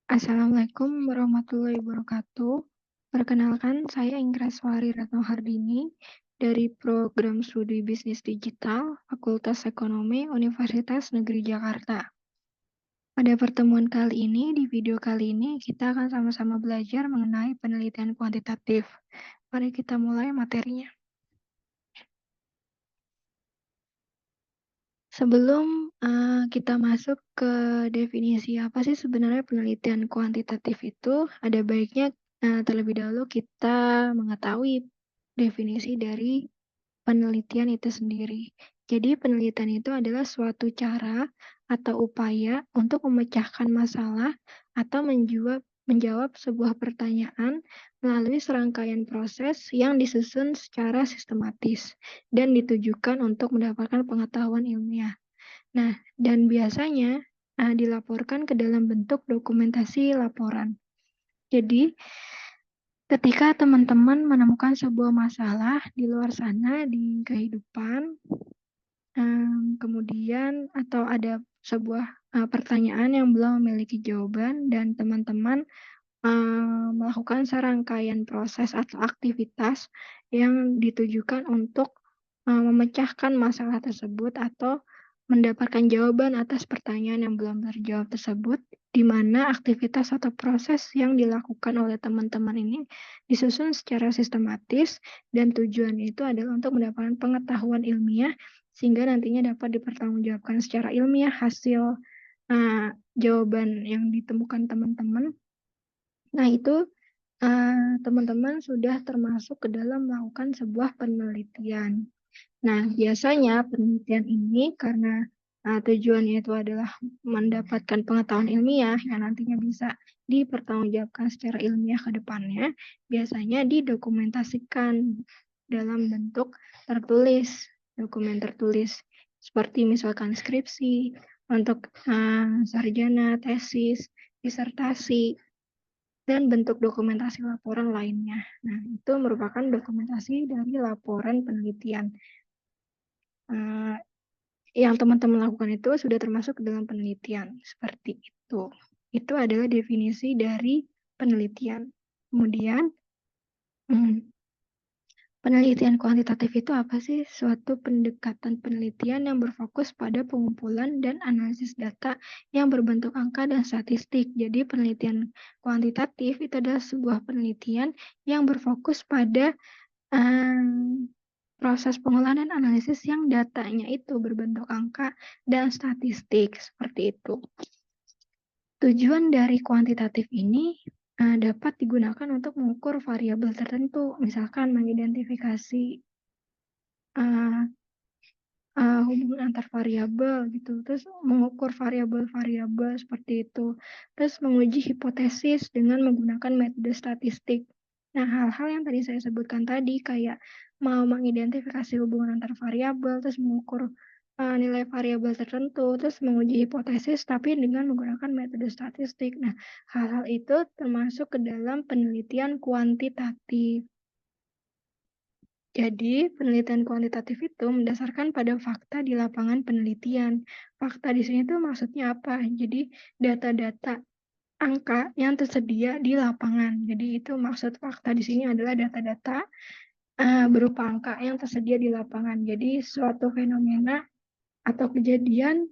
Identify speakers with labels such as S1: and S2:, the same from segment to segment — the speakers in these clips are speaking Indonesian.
S1: Assalamualaikum warahmatullahi wabarakatuh. Perkenalkan, saya Inggraswari Retnohardini dari Program Studi Bisnis Digital, Fakultas Ekonomi Universitas Negeri Jakarta. Pada pertemuan kali ini, di video kali ini, kita akan sama-sama belajar mengenai penelitian kuantitatif. Mari kita mulai materinya. Sebelum kita masuk ke definisi apa sih sebenarnya penelitian kuantitatif itu, ada baiknya terlebih dahulu kita mengetahui definisi dari penelitian itu sendiri. Jadi penelitian itu adalah suatu cara atau upaya untuk memecahkan masalah atau menjawab sebuah pertanyaan melalui serangkaian proses yang disusun secara sistematis dan ditujukan untuk mendapatkan pengetahuan ilmiah. Nah, dan biasanya dilaporkan ke dalam bentuk dokumentasi laporan. Jadi, ketika teman-teman menemukan sebuah masalah di luar sana di kehidupan, kemudian atau ada sebuah pertanyaan yang belum memiliki jawaban dan teman-teman melakukan serangkaian proses atau aktivitas yang ditujukan untuk memecahkan masalah tersebut atau mendapatkan jawaban atas pertanyaan yang belum terjawab tersebut, di mana aktivitas atau proses yang dilakukan oleh teman-teman ini disusun secara sistematis dan tujuannya itu adalah untuk mendapatkan pengetahuan ilmiah sehingga nantinya dapat dipertanggungjawabkan secara ilmiah hasil jawaban yang ditemukan teman-teman. Nah, itu teman-teman sudah termasuk ke dalam melakukan sebuah penelitian. Nah, biasanya penelitian ini karena tujuannya itu adalah mendapatkan pengetahuan ilmiah yang nantinya bisa dipertanggungjawabkan secara ilmiah ke depannya, biasanya didokumentasikan dalam bentuk tertulis, dokumen tertulis, seperti misalkan skripsi, untuk sarjana, tesis, disertasi, dan bentuk dokumentasi laporan lainnya. Nah, itu merupakan dokumentasi dari laporan penelitian. Yang teman-teman lakukan itu sudah termasuk dalam penelitian. Seperti itu. Itu adalah definisi dari penelitian. Kemudian, penelitian kuantitatif itu apa sih? Suatu pendekatan penelitian yang berfokus pada pengumpulan dan analisis data yang berbentuk angka dan statistik. Jadi penelitian kuantitatif itu adalah sebuah penelitian yang berfokus pada proses pengolahan dan analisis yang datanya itu berbentuk angka dan statistik, seperti itu. Tujuan dari kuantitatif ini dapat digunakan untuk mengukur variabel tertentu, misalkan mengidentifikasi hubungan antar variabel gitu, terus mengukur variabel-variabel seperti itu, terus menguji hipotesis dengan menggunakan metode statistik. Nah, hal-hal yang tadi saya sebutkan tadi kayak mau mengidentifikasi hubungan antar variabel, terus mengukur nilai variabel tertentu, terus menguji hipotesis tapi dengan menggunakan metode statistik. Nah, hal-hal itu termasuk ke dalam penelitian kuantitatif. Jadi, penelitian kuantitatif itu mendasarkan pada fakta di lapangan penelitian. Fakta di sini tuh maksudnya apa? Jadi, data-data angka yang tersedia di lapangan. Jadi, itu maksud fakta di sini adalah data-data berupa angka yang tersedia di lapangan. Jadi, suatu fenomena atau kejadian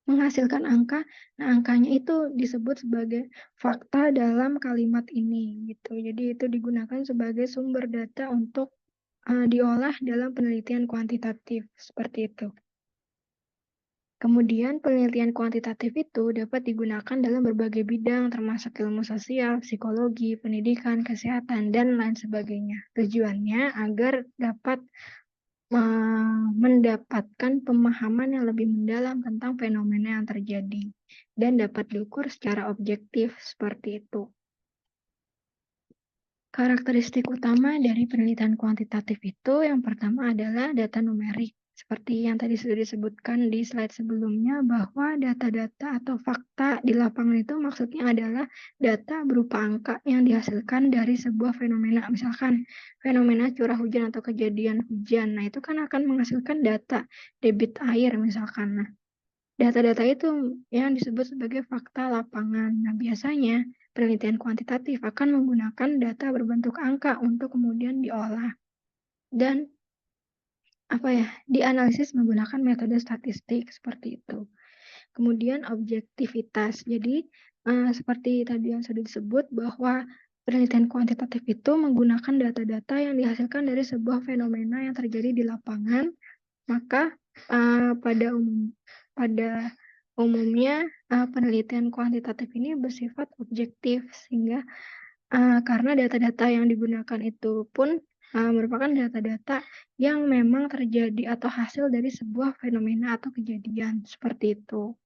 S1: menghasilkan angka, nah angkanya itu disebut sebagai fakta dalam kalimat ini, gitu. Jadi, itu digunakan sebagai sumber data untuk diolah dalam penelitian kuantitatif, seperti itu. Kemudian penelitian kuantitatif itu dapat digunakan dalam berbagai bidang termasuk ilmu sosial, psikologi, pendidikan, kesehatan, dan lain sebagainya. Tujuannya agar dapat mendapatkan pemahaman yang lebih mendalam tentang fenomena yang terjadi dan dapat diukur secara objektif seperti itu. Karakteristik utama dari penelitian kuantitatif itu yang pertama adalah data numerik. Seperti yang tadi sudah disebutkan di slide sebelumnya bahwa data-data atau fakta di lapangan itu maksudnya adalah data berupa angka yang dihasilkan dari sebuah fenomena. Misalkan fenomena curah hujan atau kejadian hujan. Nah, itu kan akan menghasilkan data debit air misalkan. Nah, Data-data itu yang disebut sebagai fakta lapangan. Nah, biasanya penelitian kuantitatif akan menggunakan data berbentuk angka untuk kemudian diolah dan dianalisis menggunakan metode statistik seperti itu. Kemudian objektivitas. Jadi, seperti tadi yang sudah disebut bahwa penelitian kuantitatif itu menggunakan data-data yang dihasilkan dari sebuah fenomena yang terjadi di lapangan, maka, pada umumnya, penelitian kuantitatif ini bersifat objektif sehingga karena data-data yang digunakan itu pun, merupakan data-data yang memang terjadi atau hasil dari sebuah fenomena atau kejadian, seperti itu.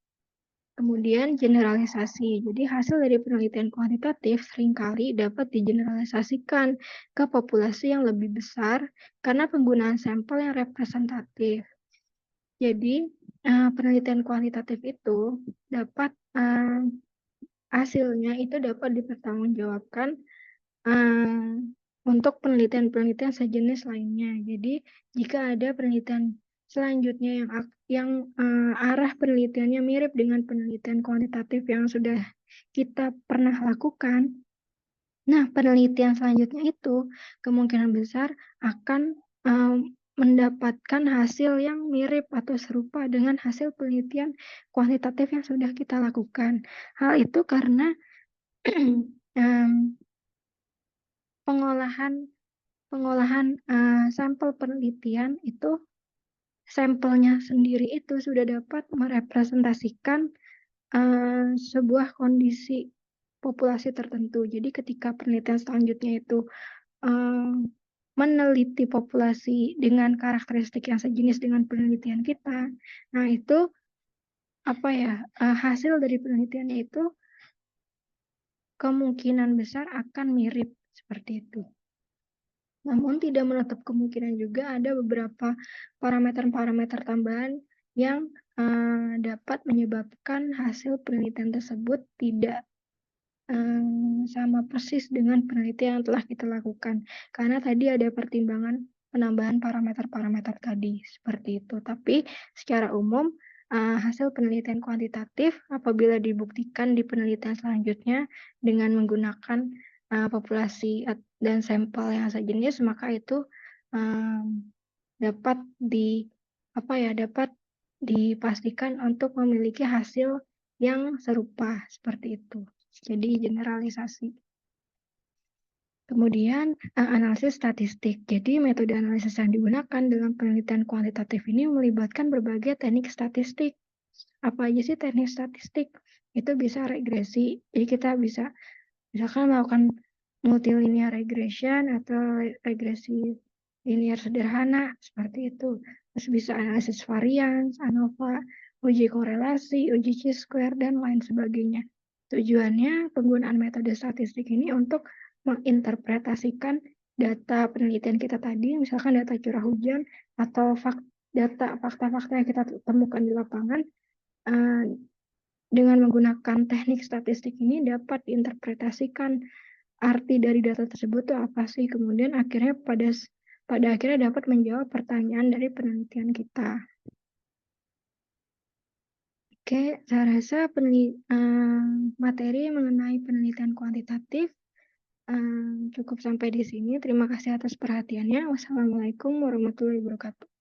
S1: Kemudian generalisasi. Jadi hasil dari penelitian kuantitatif seringkali dapat digeneralisasikan ke populasi yang lebih besar karena penggunaan sampel yang representatif. Jadi, penelitian kuantitatif itu dapat, hasilnya itu dapat dipertanggungjawabkan untuk penelitian-penelitian sejenis lainnya. Jadi, jika ada penelitian selanjutnya yang arah penelitiannya mirip dengan penelitian kuantitatif yang sudah kita pernah lakukan, nah penelitian selanjutnya itu kemungkinan besar akan, mendapatkan hasil yang mirip atau serupa dengan hasil penelitian kuantitatif yang sudah kita lakukan. Hal itu karena, mmm, pengolahan Pengolahan, sampel penelitian itu, sampelnya sendiri itu sudah dapat merepresentasikan, sebuah kondisi populasi tertentu. Jadi ketika penelitian selanjutnya itu, eee, meneliti populasi dengan karakteristik yang sejenis dengan penelitian kita, nah itu, hasil dari penelitiannya itu kemungkinan besar akan mirip, seperti itu. Namun tidak menutup kemungkinan juga ada beberapa parameter-parameter tambahan yang, dapat menyebabkan hasil penelitian tersebut tidak, sama persis dengan penelitian yang telah kita lakukan. Karena tadi ada pertimbangan penambahan parameter-parameter tadi, seperti itu. Tapi secara umum, hasil penelitian kuantitatif apabila dibuktikan di penelitian selanjutnya dengan menggunakan, populasi dan sampel yang sejenis, maka itu, dapat dapat dipastikan untuk memiliki hasil yang serupa, seperti itu. Jadi generalisasi. Kemudian, analisis statistik. Jadi metode analisis yang digunakan dalam penelitian kuantitatif ini melibatkan berbagai teknik statistik. Apa aja sih teknik statistik? Itu bisa regresi, jadi kita bisa misalkan melakukan multilinear regression atau regresi linear sederhana, seperti itu. Terus bisa analisis varians, ANOVA, uji korelasi, uji chi-square, dan lain sebagainya. Tujuannya penggunaan metode statistik ini untuk menginterpretasikan data penelitian kita tadi, misalkan data curah hujan atau data fakta-fakta yang kita temukan di lapangan, dengan menggunakan teknik statistik ini dapat diinterpretasikan arti dari data tersebut itu apa sih, kemudian akhirnya pada akhirnya dapat menjawab pertanyaan dari penelitian kita. Oke, saya rasa materi mengenai penelitian kuantitatif cukup sampai di sini. Terima kasih atas perhatiannya. Wassalamualaikum warahmatullahi wabarakatuh.